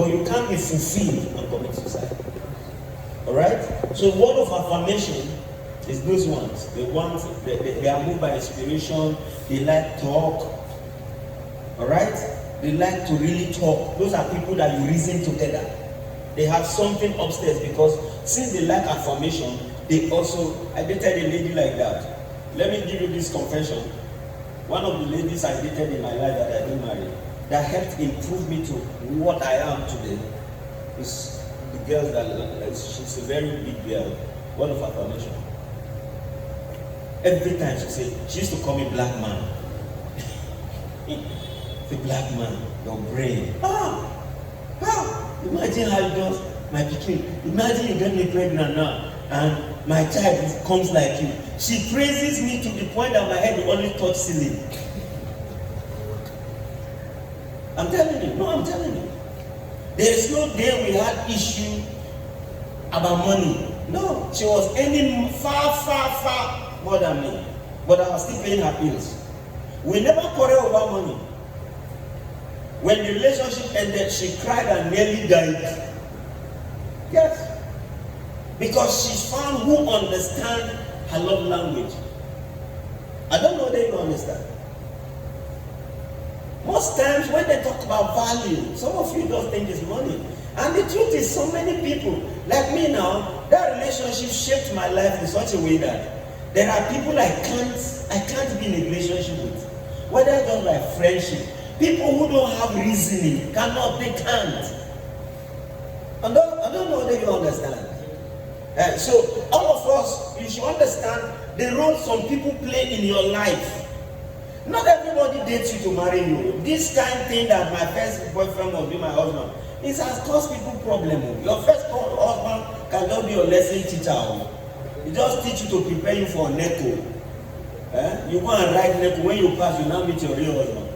but you can't be fulfilled and commit suicide. Alright? So word of affirmation is those ones. They are moved by inspiration, they like talk. Alright? They like to really talk. Those are people that you reason together. They have something upstairs because since they like affirmation, they also, I dated a lady like that. Let me give you this confession. One of the ladies I dated in my life that I didn't marry, that helped improve me to what I am today, is the girl that, she's a very big girl, word of affirmation. Every time she used to call me black man. The black man, your brain. Imagine how you does my pikin. Imagine you get me pregnant now, and my child comes like you. She praises me to the point that my head will only touch ceiling. I'm telling you, I'm telling you. There is no day we had issue about money. No, she was earning far more than me. But I was still paying her bills. We never quarrel over money. When the relationship ended, she cried and nearly died. Yes. Because she found who understands her love language. I don't know that you understand. Most times when they talk about value, some of you don't think it's money. And the truth is, so many people, like me now, that relationship shaped my life in such a way that there are people I can't be in a relationship with. Whether just like friendship, people who don't have reasoning, they can't. I don't know that you understand. So all of us, you should understand the role some people play in your life. Not everybody dates you to marry you. This kind of thing that my first boyfriend must be my husband, it has caused people problems. Your first husband can just be your lesson teacher. He just teach you to prepare you for NECO. You go and write NECO. When you pass, you now meet your real husband.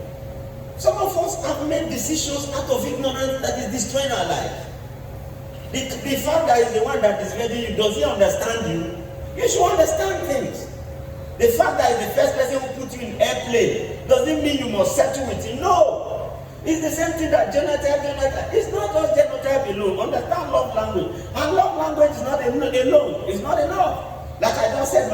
Some of us have made decisions out of ignorance that is destroying our life. The fact that is the one that is ready, does he understand you? You should understand things. The fact that is the first person who put you in airplane doesn't mean you must settle with him. No. It's the same thing that genotype. It's not just genotype alone. Understand love language. And love language is not alone. It's not enough. Like I just said,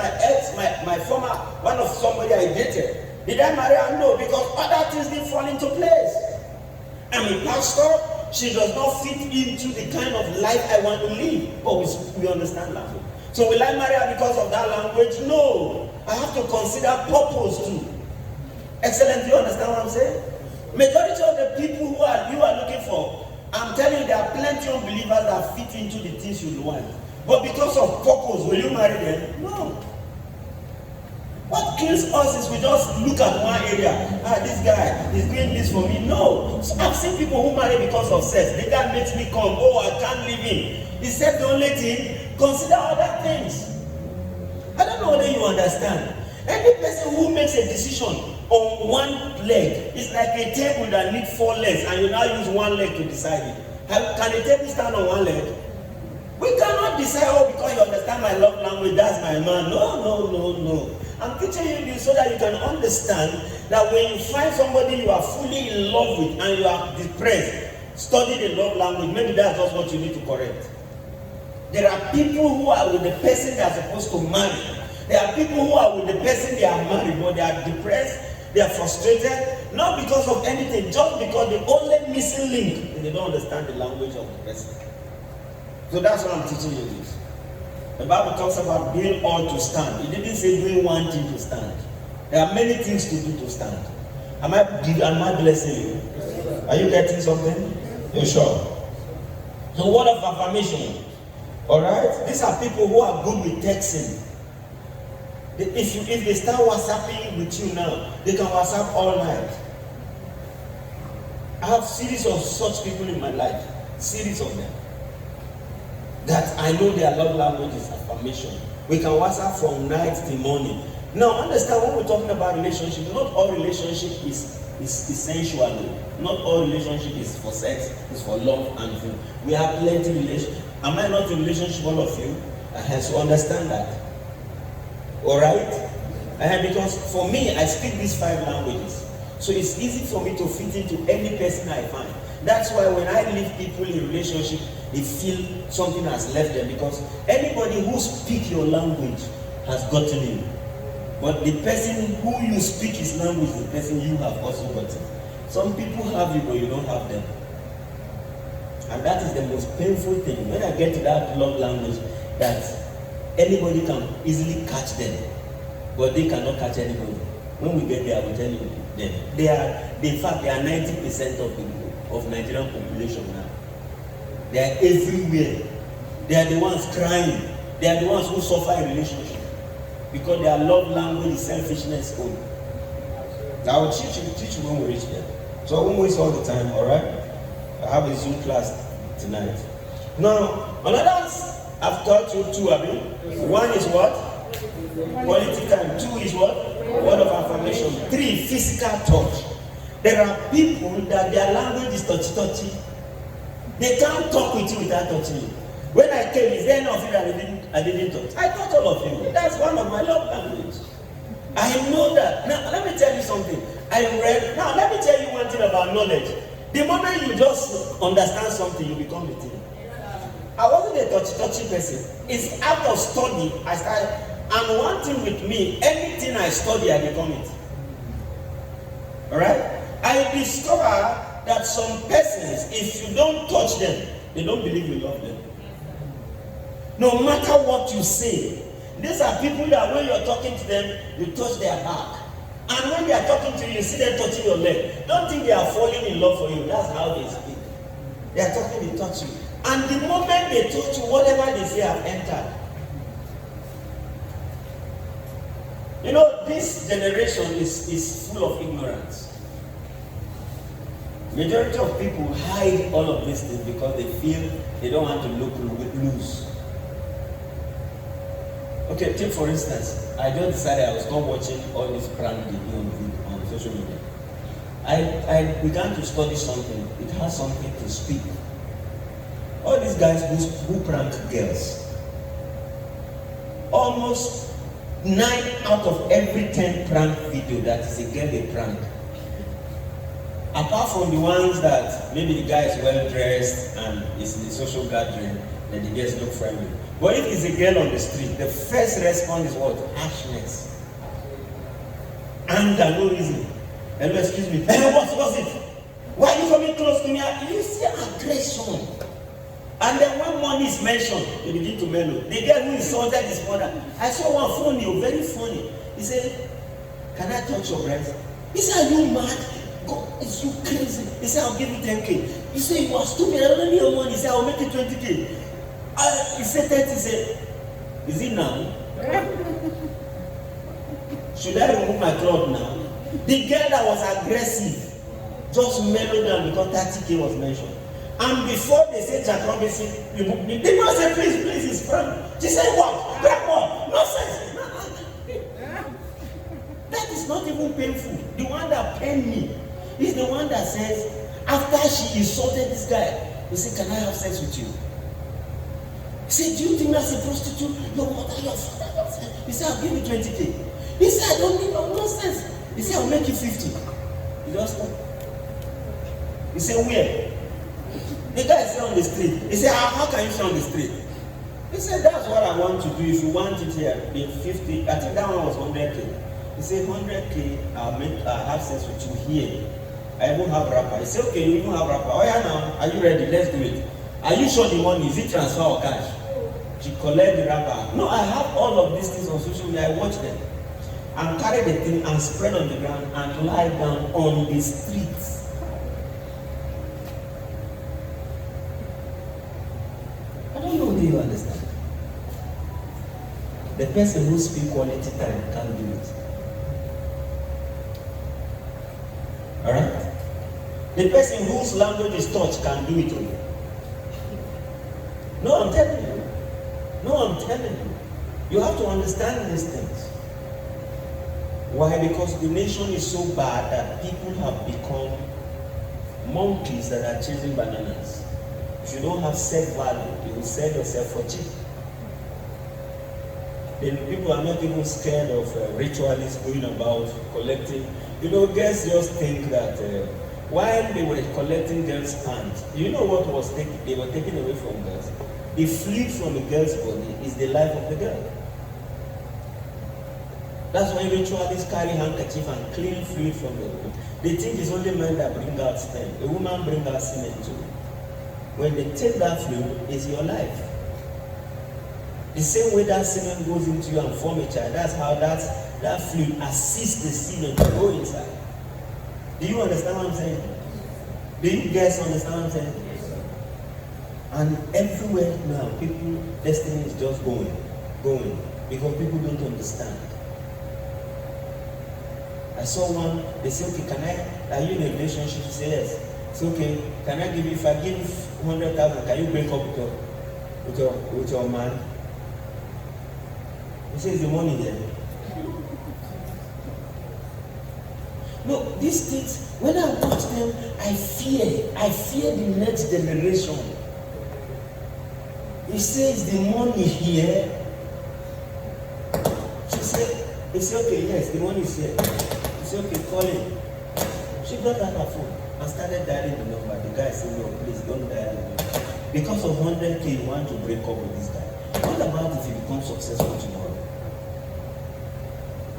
my former, one of somebody I dated. Did I marry her? No, because other things didn't fall into place. I'm a pastor. She does not fit into the kind of life I want to live. But we understand language. So will I marry her because of that language? No. I have to consider purpose too. Excellent, do you understand what I'm saying? Majority of the people you are looking for, I'm telling you, there are plenty of believers that fit into the things you want. But because of purpose, will you marry them? No. What kills us is we just look at one area. This guy is doing this for me. No. So I've seen people who marry because of sex. The guy makes me come. Oh, I can't live in. Is sex the only thing? Consider other things. I don't know whether you understand. Any person who makes a decision on one leg is like a table that needs 4 legs and you now use one leg to decide it. Can a table stand on one leg? We cannot decide, because you understand my love language, that's my man. No. I'm teaching you this so that you can understand that when you find somebody you are fully in love with and you are depressed, study the love language. Maybe that's just what you need to correct. There are people who are with the person they are supposed to marry. There are people who are with the person they are married, but they are depressed, they are frustrated, not because of anything, just because the only missing link is they don't understand the language of the person. So that's why I'm teaching you this. The Bible talks about doing all to stand. It didn't say doing one thing to stand. There are many things to do to stand. Am I blessing you? Are you getting something? You're sure? So word of affirmation. Alright? These are people who are good with texting. If they start WhatsApping with you now, they can WhatsApp all night. I have series of such people in my life. Series of them. That I know their love language is affirmation. We can WhatsApp from night till morning. Now understand, when we're talking about relationship, not all relationship is sensual. Not all relationship is for sex, it's for love and food. We have plenty of relationships. Am I not in relationship, all of you? I have to understand that. Alright? Because for me, I speak these 5 languages. So it's easy for me to fit into any person I find. That's why when I leave people in relationship, they feel something has left them, because anybody who speaks your language has gotten you. But the person who you speak his language is the person you have also gotten. Some people have you, but you don't have them. And that is the most painful thing. When I get to that love language, that anybody can easily catch them, but they cannot catch anybody. When we get there, I will tell you them. In fact, they are 90% of Nigerian population now. They are everywhere. They are the ones crying. They are the ones who suffer in relationship, because their love language is selfishness only. I will teach you when we reach there. So I won't waste all the time, alright? I have a Zoom class tonight. Now, another I've taught you two, I mean. One is what? Quality time. Two is what? Word of affirmation. Three, physical touch. There are people that their language is touchy. They can't talk with you without touching you. When I came, is there nothing that I didn't touch? I touch all of you. That's one of my love language. I know that. Now, let me tell you something. Now, let me tell you one thing about knowledge. The moment you just understand something, you become the thing. I wasn't a touchy person. It's out of study I started. And one thing with me, anything I study, I become it. Alright? I discover that some persons, if you don't touch them, they don't believe you love them. No matter what you say, these are people that when you're talking to them, you touch their back. And when they are talking to you, you see them touching your leg. Don't think they are falling in love for you. That's how they speak. They are talking, they touch you. And the moment they touch you, whatever they say have entered. You know, this generation is full of ignorance. Majority of people hide all of these things because they feel they don't want to look loose. Okay, take for instance, I just decided I was not watching all this prank video on social media. I began to study something. It has something to speak. All these guys who prank girls, almost 9 out of every 10 prank video that is a girl they prank. Apart from the ones that maybe the guy is well dressed and is in a social gathering, then the girls look friendly. But if it's a girl on the street, the first response is what? Harshness. Anger, no reason. Hello, excuse me. Hey, what's it? Why are you coming close to me? You see aggression. And then when money is mentioned, they begin to mellow. The girl who insulted his mother, I saw one funny, very funny. He said, can I touch your breast? He said, are you mad? God, is you crazy? He said, I'll give you 10K. He said, you are stupid, I don't need your money. He said, I'll make it 20K. He said 30, he said, is it now? Should I remove my cloth now? The girl that was aggressive just mellowed down because 30K was mentioned. And before they said Jack Robinson, remove me, they must say, please, his friend. She said, what? Grab what? Nonsense. That is not even painful. The one that pained me is the one that says, after she insulted this guy, he said, can I have sex with you? He said, do you think that's a prostitute? Your mother, your father, your friend. He said, I'll give you 20K. He said, I don't need no nonsense. He said, I'll make you 50. He just stopped. He said, where? The guy is on the street. He said, how can you stay on the street? He said, that's what I want to do. If you want it here, be 50. I think that one was 100K. He said, 100K, I'll have sex with you here. I won't have rapper. He said, okay, you even have rapper. Oh yeah, now, are you ready? Let's do it. Are you sure the money, is it transfer or cash? She collect the rapper. No, I have all of these things on social media. I watch them. And carry the thing and spread on the ground and lie down on the streets. I don't know if you understand. The person who speaks quality time can't do it. Alright? The person whose language is touch can do it only. No, I'm telling you. You have to understand these things. Why? Because the nation is so bad that people have become monkeys that are chasing bananas. If you don't have self-value, you will sell yourself for cheap. Then people are not even scared of ritualists going about collecting. You know, guys just think that while they were collecting girls' hands, do you know what was they were taking away from girls? The fluid from a girl's body is the life of the girl. That's why ritualists carry handkerchief and clean fluid from the woman. They think it's only men that bring out sperm. A woman brings out semen too. When they take that fluid, it's your life. The same way that semen goes into you and form a child, that's how that fluid assists the semen to go inside. Do you understand what I'm saying? Do you guys understand what I'm saying? And everywhere now, people, destiny is just going, because people don't understand. I saw one, they say, okay, are you in a relationship? She said, yes. It's okay, can I give you, if I give you 100,000, can you break up with your man? He says, the money there. No, these things, when I watch them, I fear the next generation. He says the money here. He said, okay, yes, the money is here. He said, okay, call him. She got out her phone and started dialing the number. The guy said, no, please don't dial the number. Because of 100K, you want to break up with this guy. What about if he becomes successful tomorrow?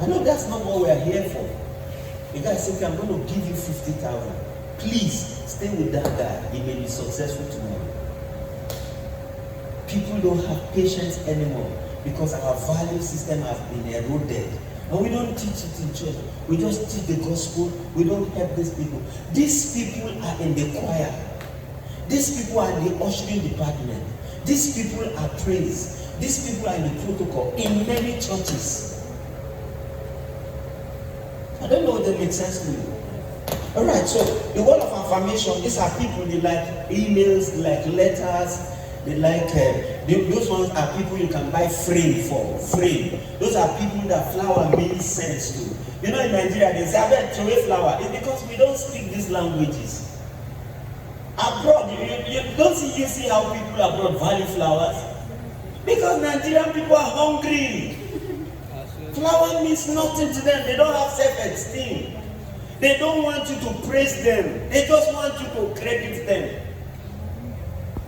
I know that's not what we are here for. The guy said, okay, I'm going to give you 50,000. Please stay with that guy. He may be successful tomorrow. People don't have patience anymore because our value system has been eroded. And we don't teach it in church. We just teach the gospel. We don't help these people. These people are in the choir. These people are in the ushering department. These people are praise. These people are in the protocol in many churches. I don't know if that makes sense to you. Alright, so the word of affirmation, these are people, they like emails, they like letters, they like, those ones are people you can buy frame for, frame. Those are people that flower means sense to. You know, in Nigeria, they say, I bet throw away flower. It's because we don't speak these languages. Abroad, you don't see how people abroad value flowers? Because Nigerian people are hungry. Flower means nothing to them. They don't have self-esteem. They don't want you to praise them. They just want you to credit them.